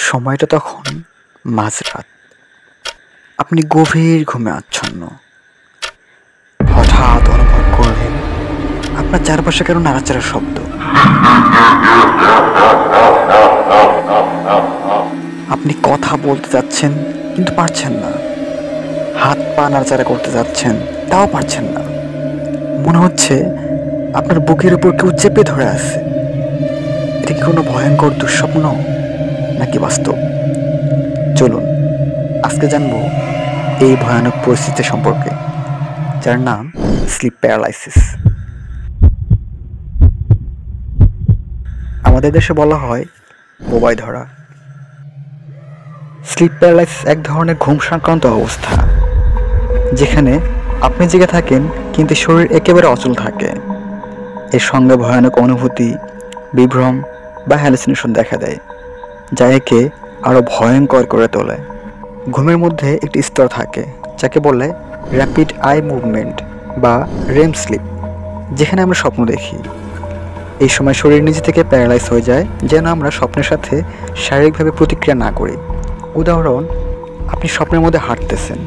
সময়টা তখন মাঝরাত। আপনি গভীর ঘুমে আচ্ছন্ন। হঠাৎ অনুভব করলেন আপনার চারপাশে কারো নাড়াচাড়ার শব্দ। আপনি কথা বলতে যাচ্ছেন কিন্তু পারছেন না। হাত পা নাড়াচাড়া করতে যাচ্ছেন, তাও পারছেন না। মনে হচ্ছে আপনার বুকের উপর কেউ চেপে ধরে আছে। এটা কি কোনো ভয়ঙ্কর দুঃস্বপ্ন নাকি বাস্তব? চলুন আজকে জানবো এই ভয়ানক পরিস্থিতি সম্পর্কে, যার নাম স্লিপ প্যারালাইসিস। আমাদের দেশে বলা হয় বোবাই ধরা। স্লিপ প্যারালাইসিস এক ধরনের ঘুম সংক্রান্ত অবস্থা, যেখানে আপনি জেগে থাকেন কিন্তু শরীর একেবারে অচল থাকে। এর সঙ্গে ভয়ানক অনুভূতি, বিভ্রম বা হ্যালুসিনেশন দেখা দেয়, যা একে আরও ভয়ঙ্কর করে তোলে। ঘুমের মধ্যে একটি স্তর থাকে যাকে বলে র্যাপিড আই মুভমেন্ট বা রেম স্লিপ, যেখানে আমরা স্বপ্ন দেখি। এই সময় শরীর নিজে থেকে প্যারালাইজ হয়ে যায়, যেন আমরা স্বপ্নের সাথে শারীরিকভাবে প্রতিক্রিয়া না করি। উদাহরণ, আপনি স্বপ্নের মধ্যে হাঁটতেছেন,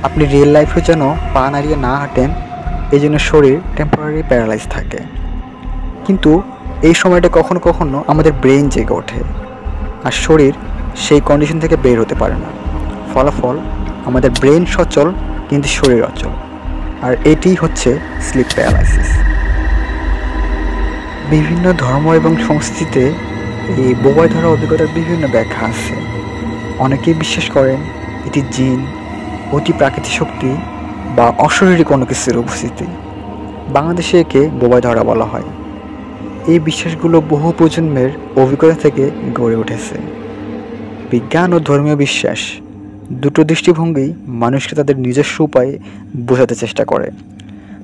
আপনি রিয়েল লাইফে যেন পা নাড়িয়ে না হাঁটেন, এই জন্য শরীর টেম্পোরারি প্যারালাইজ থাকে। কিন্তু এই সময়টা কখনো কখনো আমাদের ব্রেন জেগে ওঠে, আর শরীর সেই কন্ডিশন থেকে বের হতে পারে না। ফলাফল, আমাদের ব্রেন সচল কিন্তু শরীর অচল, আর এটিই হচ্ছে স্লিপ প্যারালাইসিস। বিভিন্ন ধর্ম এবং সংস্কৃতিতে এই বোবাই ধরা অভিজ্ঞতার বিভিন্ন ব্যাখ্যা আছে। অনেকেই বিশ্বাস করেন এটি জিন, অতি প্রাকৃতিক শক্তি বা অশরীরী কোনো কিছুর উপস্থিতি। বাংলাদেশে একে বোবাই ধরা বলা হয়। এই বিশ্বাসগুলো বহু প্রজন্মের অভিজ্ঞতা থেকে গড়ে উঠেছে। বিজ্ঞান ও ধর্মীয় বিশ্বাস দুটো দৃষ্টিভঙ্গি মানুষকে তাদের নিজস্ব উপায়ে বোঝাতে চেষ্টা করে।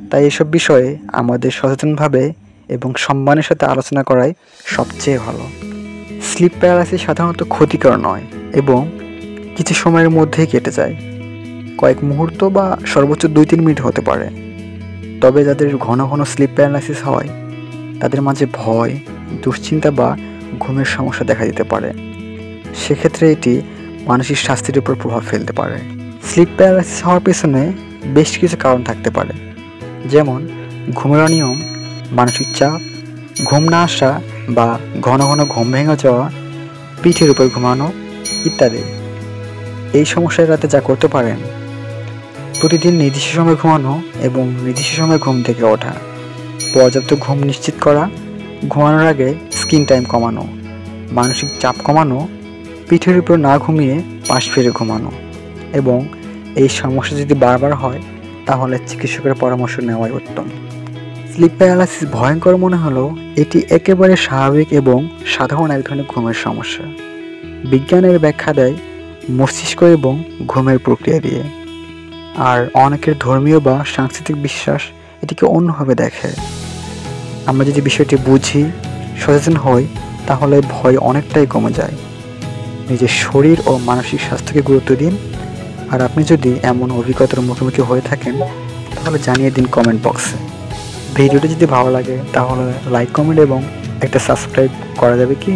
তাই এসব বিষয়ে আমাদের সচেতনভাবে এবং সম্মানের সাথে আলোচনা করাই সবচেয়ে ভালো। স্লিপ প্যারালাইসিস সাধারণত ক্ষতিকর নয় এবং কিছু সময়ের মধ্যেই কেটে যায়। কয়েক মুহূর্ত বা সর্বোচ্চ 2-3 মিনিট হতে পারে। তবে যাদের ঘন ঘন স্লিপ প্যারালাইসিস হয়, তাদের মাঝে ভয়, দুশ্চিন্তা বা ঘুমের সমস্যা দেখা দিতে পারে। সেক্ষেত্রে এটি মানসিক স্বাস্থ্যের উপর প্রভাব ফেলতে পারে। স্লিপ প্যারালাইসিস হওয়ার পেছনে বেশ কিছু কারণ থাকতে পারে, যেমন ঘুমের অনিয়ম, মানসিক চাপ, ঘুম না আসা বা ঘন ঘন ঘুম ভেঙে যাওয়া, পিঠের উপর ঘুমানো ইত্যাদি। এই সমস্যার রাতে যা করতে পারেন: প্রতিদিন নির্দিষ্ট সময় ঘুমানো এবং নির্দিষ্ট সময় ঘুম থেকে ওঠা, পর্যাপ্ত ঘুম নিশ্চিত করা, ঘুমানোর আগে স্ক্রিন টাইম কমানো, মানসিক চাপ কমানো, পিঠের উপর না ঘুমিয়ে পাশ ফিরে ঘুমানো, এবং এই সমস্যা যদি বারবার হয় তাহলে চিকিৎসকের পরামর্শ নেওয়াই উত্তম। স্লিপ প্যারালাইসিস ভয়ঙ্কর মনে হলেও এটি একেবারে স্বাভাবিক এবং সাধারণ এক ধরনের ঘুমের সমস্যা। বিজ্ঞানের ব্যাখ্যা দেয় মস্তিষ্ক এবং ঘুমের প্রক্রিয়া দিয়ে, আর অনেকের ধর্মীয় বা সাংস্কৃতিক বিশ্বাস এটিকে অন্যভাবে দেখে। আমরা যদি বিষয়টি বুঝি, সচেতন হই, তাহলে ভয় অনেকটাই কমে যায়। নিজের শরীর ও মানসিক স্বাস্থ্যকে গুরুত্ব দিন। আর আপনি যদি এমন অভিজ্ঞতার মুখোমুখি হয়ে থাকেন, তাহলে জানিয়ে দিন কমেন্ট বক্সে। ভিডিওটি যদি ভালো লাগে তাহলে লাইক, কমেন্ট এবং একটা সাবস্ক্রাইব করা যাবে কি?